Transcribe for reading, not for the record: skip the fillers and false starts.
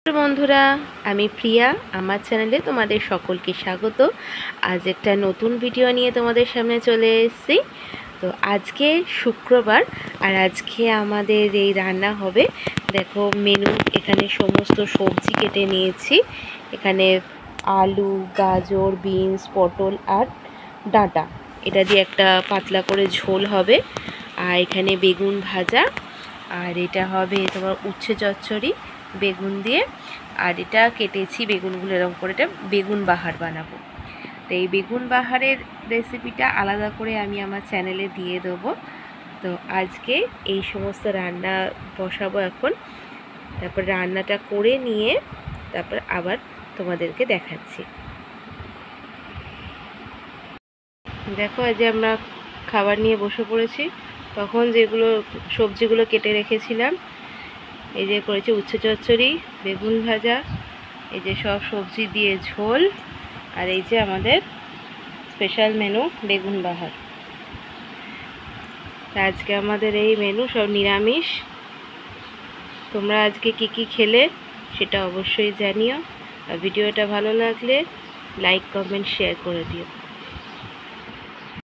বন্ধুরা, আমি প্রিয়া। আমার চ্যানেলে তোমাদের সকলকে স্বাগত। আজ একটা নতুন ভিডিও নিয়ে তোমাদের সামনে চলে এসেছি। তো আজকে শুক্রবার, আর আজকে আমাদের এই রান্না হবে। দেখো মেনু, এখানে সমস্ত সবজি কেটে নিয়েছি। এখানে আলু, গাজর, বিনস, পটল আর ডাঁটা, এটা দিয়ে একটা পাতলা করে ঝোল হবে। আর এখানে বেগুন ভাজা, আর এটা হবে তোমার উচ্ছে চচ্চড়ি বেগুন দিয়ে। আর এটা কেটেছি বেগুনগুলো এরকম করে, এটা বেগুন বাহার বানাবো। তো এই বেগুন বাহারের রেসিপিটা আলাদা করে আমি আমার চ্যানেলে দিয়ে দেবো। তো আজকে এই সমস্ত রান্না বসাবো এখন। তারপর রান্নাটা করে নিয়ে তারপর আবার তোমাদেরকে দেখাচ্ছি। দেখো, আজ আমরা খাবার নিয়ে বসে পড়েছি। তখন যেগুলো সবজিগুলো কেটে রেখেছিলাম, এই যে করেছি উচ্ছে চচ্চড়ি, বেগুন ভাজা, এই যে সব সবজি দিয়ে ঝোল, আর এই যে আমাদের স্পেশাল মেনু বেগুন বাহার। আজকে আমাদের এই মেনু সব নিরামিষ। তোমরা আজকে কি কি খেলে সেটা অবশ্যই জানিও। আর ভিডিওটা ভালো লাগলে লাইক, কমেন্ট, শেয়ার করে দিও।